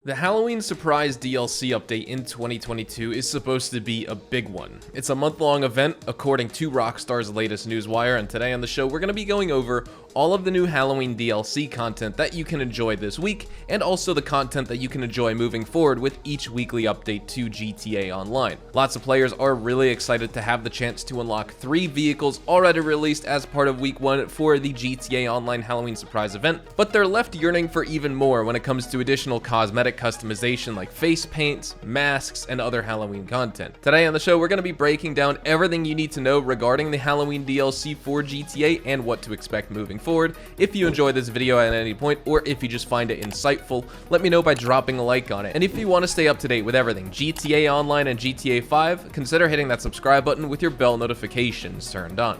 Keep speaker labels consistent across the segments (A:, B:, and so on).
A: The Halloween surprise DLC update in 2022 is supposed to be a big one. It's a month-long event according to Rockstar's latest newswire, and today on the show we're going to be going over all of the new Halloween DLC content that you can enjoy this week, and also the content that you can enjoy moving forward with each weekly update to GTA Online. Lots of players are really excited to have the chance to unlock 3 vehicles already released as part of week 1 for the GTA Online Halloween surprise event, but they're left yearning for even more when it comes to additional cosmetic customization like face paints, masks, and other Halloween content. Today on the show, we're going to be breaking down everything you need to know regarding the Halloween DLC for GTA and what to expect moving forward. If you enjoy this video at any point, or if you just find it insightful, let me know by dropping a like on it. And if you want to stay up to date with everything GTA Online and GTA 5, consider hitting that subscribe button with your bell notifications turned on.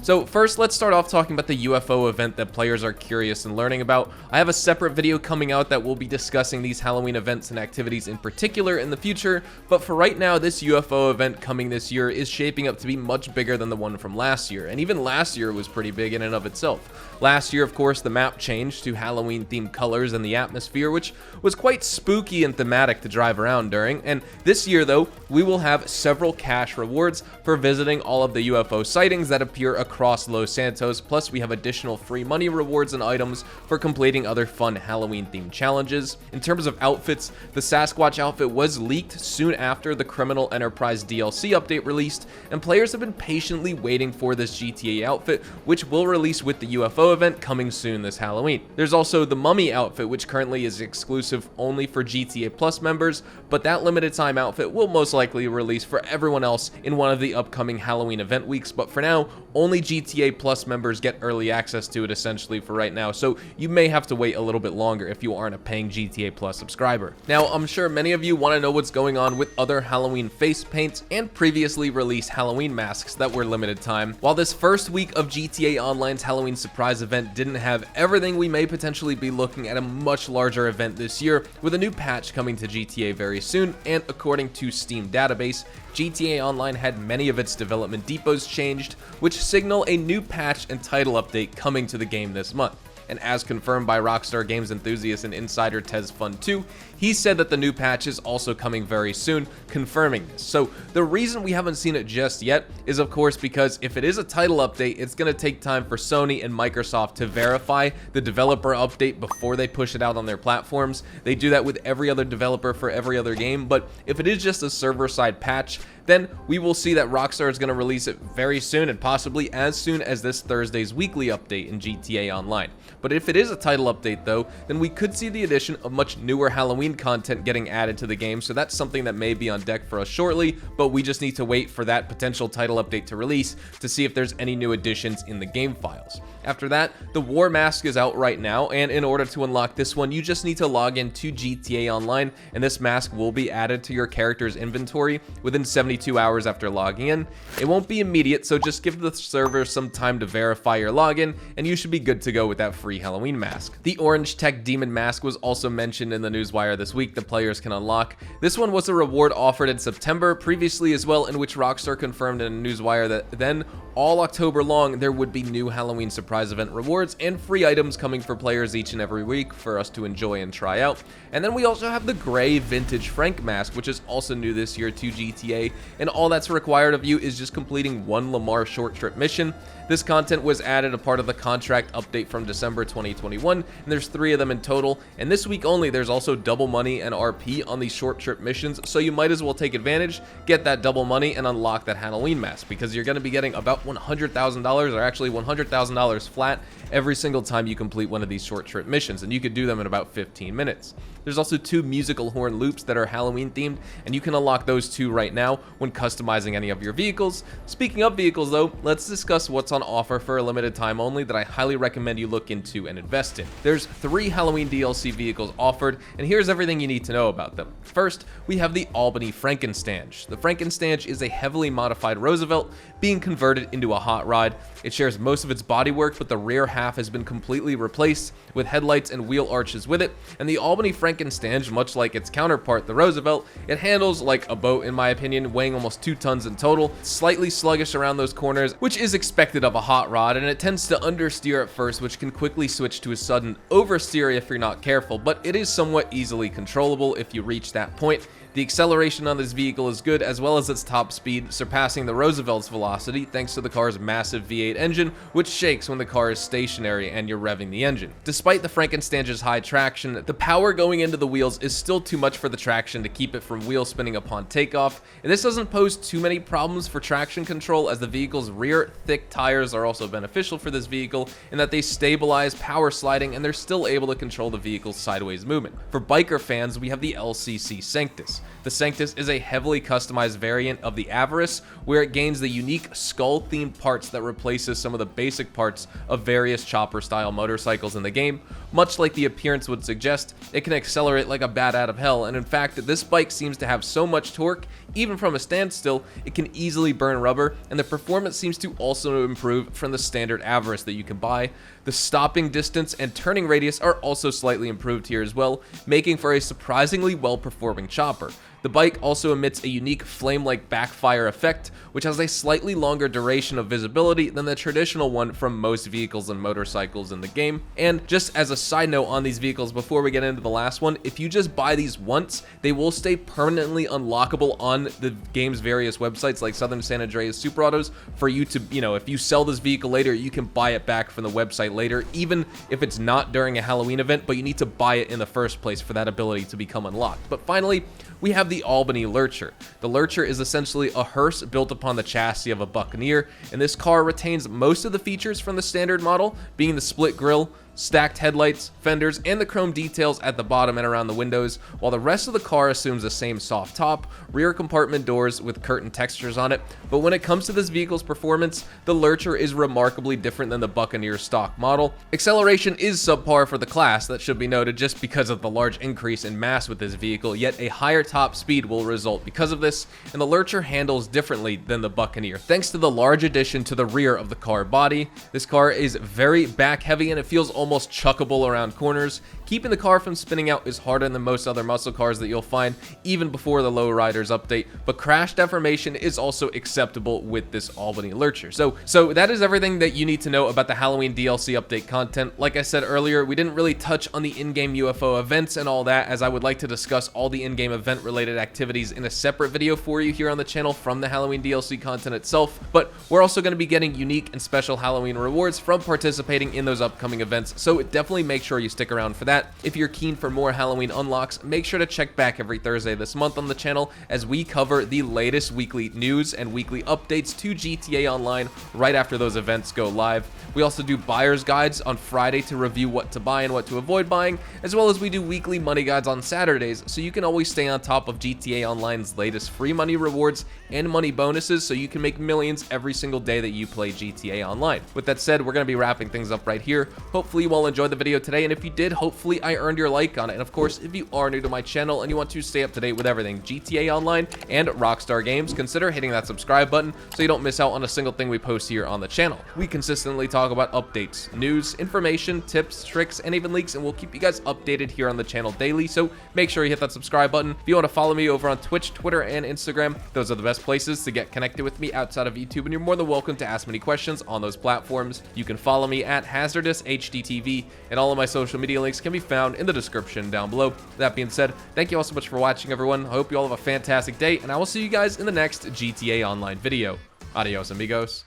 A: So first, let's start off talking about the UFO event that players are curious in learning about. I have a separate video coming out that will be discussing these Halloween events and activities in particular in the future, but for right now, this UFO event coming this year is shaping up to be much bigger than the one from last year, and even last year was pretty big in and of itself. Last year, of course, the map changed to Halloween-themed colors and the atmosphere, which was quite spooky and thematic to drive around during, and this year, though, we will have several cash rewards for visiting all of the UFO sightings that appear across Los Santos, plus we have additional free money rewards and items for completing other fun Halloween-themed challenges. In terms of outfits, the Sasquatch outfit was leaked soon after the Criminal Enterprise DLC update released, and players have been patiently waiting for this GTA outfit, which will release with the UFO event coming soon this Halloween. There's also the Mummy outfit, which currently is exclusive only for GTA Plus members, but that limited time outfit will most likely release for everyone else in one of the upcoming Halloween event weeks, but for now, only GTA Plus members get early access to it essentially for right now, so you may have to wait a little bit longer if you aren't a paying GTA Plus subscriber. Now, I'm sure many of you want to know what's going on with other Halloween face paints and previously released Halloween masks that were limited time. While this first week of GTA Online's Halloween surprise event didn't have everything, we may potentially be looking at a much larger event this year with a new patch coming to GTA very soon, and according to Steam database, GTA Online had many of its development depots changed, which signal a new patch and title update coming to the game this month. And as confirmed by Rockstar Games enthusiast and insider TezFun2, he said that the new patch is also coming very soon, confirming this. So the reason we haven't seen it just yet is of course because if it is a title update, it's going to take time for Sony and Microsoft to verify the developer update before they push it out on their platforms. They do that with every other developer for every other game, but if it is just a server-side patch, then we will see that Rockstar is going to release it very soon, and possibly as soon as this Thursday's weekly update in GTA Online. But if it is a title update though, then we could see the addition of much newer Halloween content getting added to the game, so that's something that may be on deck for us shortly, but we just need to wait for that potential title update to release to see if there's any new additions in the game files. After that, the War Mask is out right now, and in order to unlock this one, you just need to log in to GTA Online, and this mask will be added to your character's inventory within 72 hours after logging in. It won't be immediate, so just give the server some time to verify your login, and you should be good to go with that free Halloween mask. The Orange Tech Demon Mask was also mentioned in the newswire this week that players can unlock. This one was a reward offered in September previously as well, in which Rockstar confirmed in a newswire that then all October long there would be new Halloween surprise event rewards and free items coming for players each and every week for us to enjoy and try out. And then we also have the Gray Vintage Frank Mask, which is also new this year to GTA, and all that's required of you is just completing one Lamar short trip mission. This content was added a part of the contract update from December 2021, and there's 3 of them in total, and this week only there's also double money and RP on these short trip missions, so you might as well take advantage, get that double money, and unlock that Halloween mask, because you're going to be getting about $100,000, or actually $100,000 flat every single time you complete one of these short trip missions, and you could do them in about 15 minutes. There's also 2 musical horn loops that are Halloween themed, and you can unlock those 2 right now when customizing any of your vehicles. Speaking of vehicles though, let's discuss what's on offer for a limited time only that I highly recommend you look into and invest in. There's 3 Halloween DLC vehicles offered, and here's everything you need to know about them. First, we have the Albany Frankenste. The Frankenste is a heavily modified Roosevelt being converted into a hot rod. It shares most of its bodywork, but the rear half has been completely replaced with headlights and wheel arches with it, and the Albany Frankenste Frankenste, much like its counterpart, the Roosevelt, it handles like a boat in my opinion, weighing almost 2 tons in total, slightly sluggish around those corners, which is expected of a hot rod, and it tends to understeer at first, which can quickly switch to a sudden oversteer if you're not careful, but it is somewhat easily controllable if you reach that point. The acceleration on this vehicle is good, as well as its top speed, surpassing the Roosevelt's velocity thanks to the car's massive V8 engine, which shakes when the car is stationary and you're revving the engine. Despite the Frankenste's high traction, the power going into the wheels is still too much for the traction to keep it from wheel spinning upon takeoff, and this doesn't pose too many problems for traction control, as the vehicle's rear thick tires are also beneficial for this vehicle in that they stabilize power sliding and they're still able to control the vehicle's sideways movement. For biker fans, we have the Lcc Sanctus. The Sanctus is a heavily customized variant of the Avarice, where it gains the unique skull-themed parts that replaces some of the basic parts of various chopper-style motorcycles in the game. Much like the appearance would suggest, it can accelerate like a bat out of hell, and in fact, this bike seems to have so much torque, even from a standstill, it can easily burn rubber, and the performance seems to also improve from the standard Avarice that you can buy. The stopping distance and turning radius are also slightly improved here as well, making for a surprisingly well-performing chopper. The bike also emits a unique flame-like backfire effect, which has a slightly longer duration of visibility than the traditional one from most vehicles and motorcycles in the game. And just as a side note on these vehicles before we get into the last one, if you just buy these once, they will stay permanently unlockable on the game's various websites like Southern San Andreas Super Autos for you to, if you sell this vehicle later, you can buy it back from the website later, even if it's not during a Halloween event, but you need to buy it in the first place for that ability to become unlocked. But finally, we have the Albany Lurcher. The Lurcher is essentially a hearse built upon the chassis of a Buccaneer, and this car retains most of the features from the standard model, being the split grille, stacked headlights, fenders, and the chrome details at the bottom and around the windows, while the rest of the car assumes the same soft top, rear compartment doors with curtain textures on it. But when it comes to this vehicle's performance, the Lurcher is remarkably different than the Buccaneer stock model. Acceleration is subpar for the class, that should be noted, just because of the large increase in mass with this vehicle, yet a higher top speed will result because of this, and the Lurcher handles differently than the Buccaneer. Thanks to the large addition to the rear of the car body, this car is very back heavy and it feels almost chuckable around corners. Keeping the car from spinning out is harder than most other muscle cars that you'll find even before the Lowriders update, but crash deformation is also acceptable with this Albany Lurcher. So that is everything that you need to know about the Halloween DLC update content. Like I said earlier, we didn't really touch on the in-game UFO events and all that, as I would like to discuss all the in-game event related activities in a separate video for you here on the channel from the Halloween DLC content itself, but we're also going to be getting unique and special Halloween rewards from participating in those upcoming events, so definitely make sure you stick around for that. If you're keen for more Halloween unlocks, make sure to check back every Thursday this month on the channel as we cover the latest weekly news and weekly updates to GTA Online right after those events go live. We also do buyer's guides on Friday to review what to buy and what to avoid buying, as well as we do weekly money guides on Saturdays, so you can always stay on top of GTA Online's latest free money rewards and money bonuses, so you can make millions every single day that you play GTA Online. With that said, we're going to be wrapping things up right here. Hopefully you all enjoyed the video today, and if you did, hopefully I earned your like on it. And of course, if you are new to my channel and you want to stay up to date with everything GTA Online and Rockstar games, consider hitting that subscribe button so you don't miss out on a single thing we post here on the channel. We consistently talk about updates, news, information, tips, tricks, and even leaks, and we'll keep you guys updated here on the channel daily, so make sure you hit that subscribe button. If you want to follow me over on Twitch, Twitter, and Instagram, those are the best places to get connected with me outside of YouTube, and you're more than welcome to ask me questions on those platforms. You can follow me at HazardousHDTV, and all of my social media links can be found in the description down below. That being said, thank you all so much for watching, everyone. I hope you all have a fantastic day, and I will see you guys in the next GTA Online video. Adios, amigos.